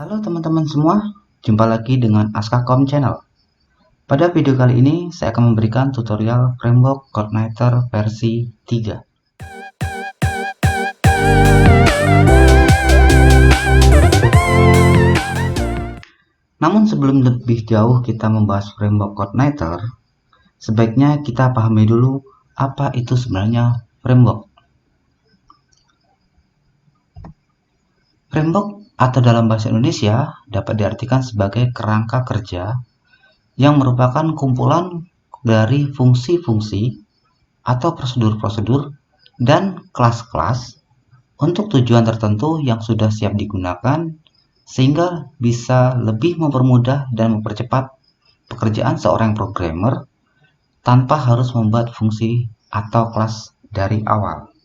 Halo teman-teman semua, jumpa lagi dengan Askakom Channel. Pada video kali ini, saya akan memberikan tutorial framework CodeNighter versi 3. Namun sebelum lebih jauh kita membahas framework CodeNighter, sebaiknya kita pahami dulu apa itu sebenarnya framework. Framework atau dalam bahasa Indonesia dapat diartikan sebagai kerangka kerja yang merupakan kumpulan dari fungsi-fungsi atau prosedur-prosedur dan kelas-kelas untuk tujuan tertentu yang sudah siap digunakan sehingga bisa lebih mempermudah dan mempercepat pekerjaan seorang programmer tanpa harus membuat fungsi atau kelas dari awal.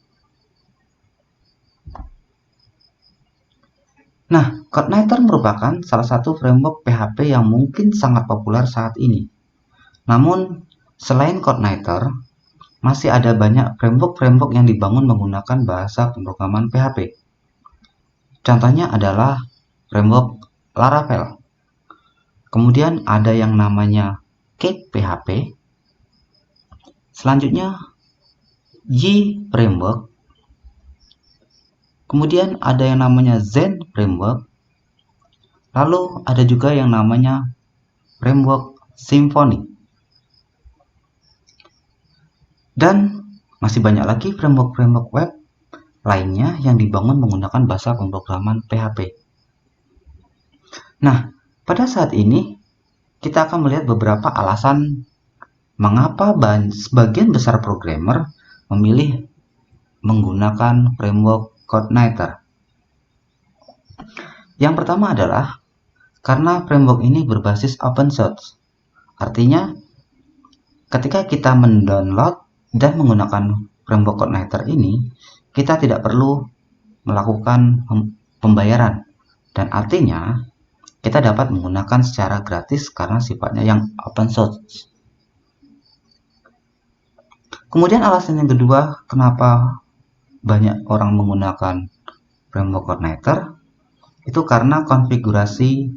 Nah, CodeNighter merupakan salah satu framework PHP yang mungkin sangat populer saat ini. Namun, selain CodeNighter, masih ada banyak framework yang dibangun menggunakan bahasa pemrograman PHP. Contohnya adalah framework Laravel. Kemudian ada yang namanya Cake PHP. Selanjutnya Y Framework. Kemudian ada yang namanya Zen Framework. Lalu ada juga yang namanya framework Symfony. Dan masih banyak lagi framework web lainnya yang dibangun menggunakan bahasa pemrograman PHP. Nah, pada saat ini kita akan melihat beberapa alasan mengapa sebagian besar programmer memilih menggunakan framework CodeNighter. Yang pertama adalah karena framework ini berbasis open source. Artinya, ketika kita mendownload dan menggunakan framework CodeNighter ini, kita tidak perlu melakukan pembayaran. Dan artinya, kita dapat menggunakan secara gratis karena sifatnya yang open source. Kemudian alasan yang kedua, kenapa banyak orang menggunakan framework CodeNighter, itu karena konfigurasi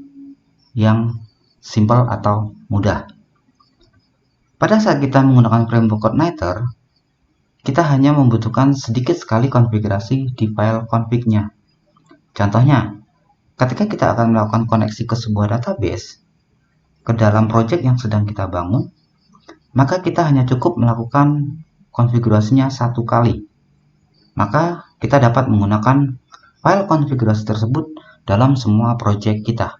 yang simpel atau mudah. Pada saat kita menggunakan framework CodeNighter, kita hanya membutuhkan sedikit sekali konfigurasi di file config-nya. Contohnya, ketika kita akan melakukan koneksi ke sebuah database, ke dalam project yang sedang kita bangun, maka kita hanya cukup melakukan konfigurasinya satu kali. Maka kita dapat menggunakan file konfigurasi tersebut dalam semua project kita.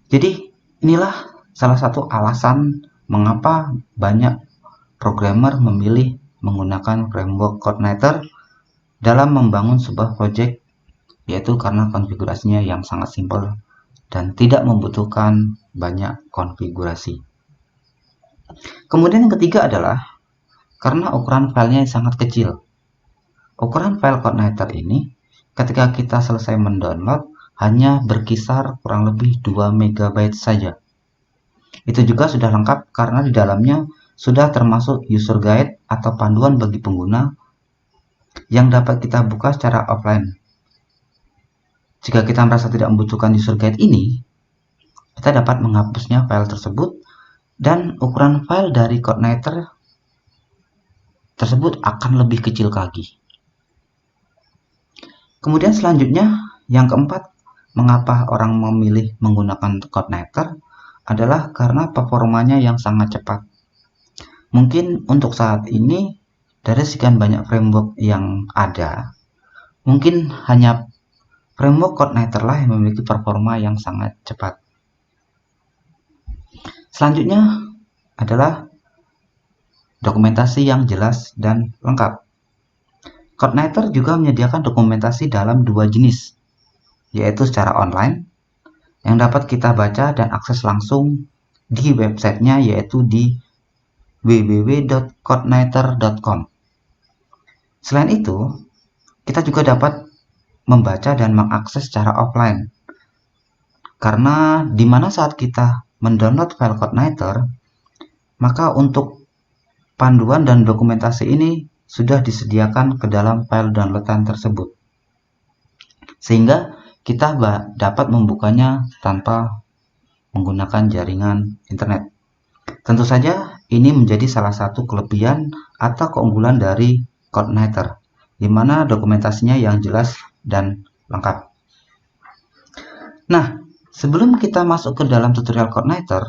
Jadi inilah salah satu alasan mengapa banyak programmer memilih menggunakan framework CodeNighter dalam membangun sebuah project, yaitu karena konfigurasinya yang sangat simpel dan tidak membutuhkan banyak konfigurasi. Kemudian yang ketiga adalah karena ukuran filenya sangat kecil. Ukuran file CodeNighter ini ketika kita selesai mendownload hanya berkisar kurang lebih 2 MB saja. Itu juga sudah lengkap karena di dalamnya sudah termasuk user guide atau panduan bagi pengguna yang dapat kita buka secara offline. Jika kita merasa tidak membutuhkan user guide ini, kita dapat menghapusnya file tersebut dan ukuran file dari CodeNighter tersebut akan lebih kecil lagi. Kemudian selanjutnya, yang keempat, mengapa orang memilih menggunakan CodeNighter adalah karena performanya yang sangat cepat. Mungkin untuk saat ini, dari sekian banyak framework yang ada, mungkin hanya framework CodeNighter lah yang memiliki performa yang sangat cepat. Selanjutnya adalah dokumentasi yang jelas dan lengkap. CodeNighter juga menyediakan dokumentasi dalam dua jenis, yaitu secara online, yang dapat kita baca dan akses langsung di websitenya, yaitu di www.codenighter.com. Selain itu, kita juga dapat membaca dan mengakses secara offline, karena dimana saat kita mendownload file CodeNighter, maka untuk panduan dan dokumentasi ini sudah disediakan ke dalam file downloadan tersebut, sehingga kita dapat membukanya tanpa menggunakan jaringan internet. Tentu saja ini menjadi salah satu kelebihan atau keunggulan dari Coordinator, di mana dokumentasinya yang jelas dan lengkap. Nah, sebelum kita masuk ke dalam tutorial Coordinator,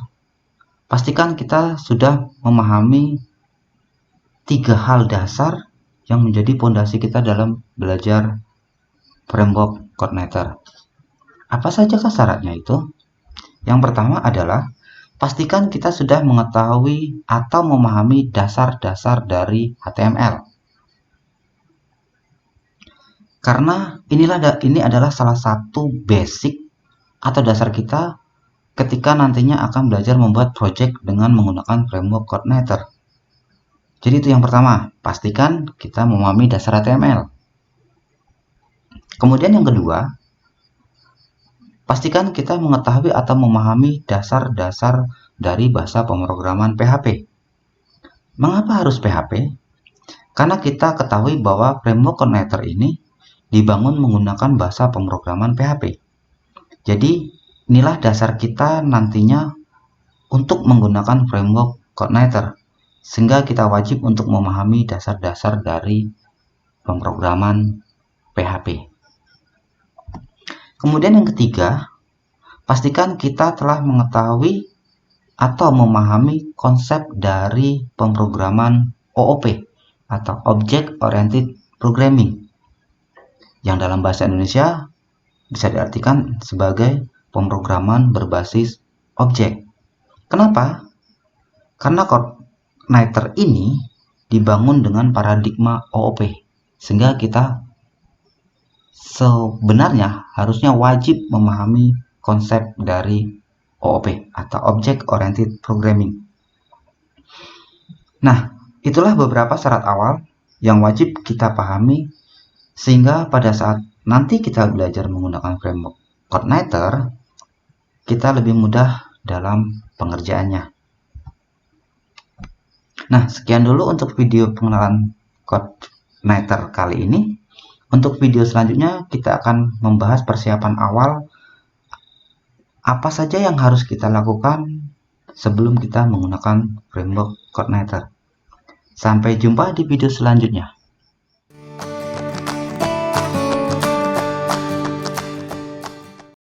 pastikan kita sudah memahami 3 hal dasar yang menjadi fondasi kita dalam belajar framework Coordinator. Apa sajakah syaratnya itu? Yang pertama adalah pastikan kita sudah mengetahui atau memahami dasar-dasar dari HTML. Karena ini adalah salah satu basic atau dasar kita ketika nantinya akan belajar membuat project dengan menggunakan framework Coordinator. Jadi itu yang pertama, pastikan kita memahami dasar HTML. Kemudian yang kedua, pastikan kita mengetahui atau memahami dasar-dasar dari bahasa pemrograman PHP. Mengapa harus PHP? Karena kita ketahui bahwa framework Coordinator ini dibangun menggunakan bahasa pemrograman PHP. Jadi inilah dasar kita nantinya untuk menggunakan framework Coordinator, sehingga kita wajib untuk memahami dasar-dasar dari pemrograman PHP. Kemudian yang ketiga, pastikan kita telah mengetahui atau memahami konsep dari pemrograman OOP atau Object Oriented Programming, yang dalam bahasa Indonesia bisa diartikan sebagai pemrograman berbasis objek. Kenapa? Karena Coordinator ini dibangun dengan paradigma OOP, sehingga kita sebenarnya harusnya wajib memahami konsep dari OOP atau Object Oriented Programming. Nah, itulah beberapa syarat awal yang wajib kita pahami sehingga pada saat nanti kita belajar menggunakan framework Coordinator, kita lebih mudah dalam pengerjaannya. Nah, sekian dulu untuk video pengenalan Coordinator kali ini. Untuk video selanjutnya, kita akan membahas persiapan awal apa saja yang harus kita lakukan sebelum kita menggunakan framework Coordinator. Sampai jumpa di video selanjutnya.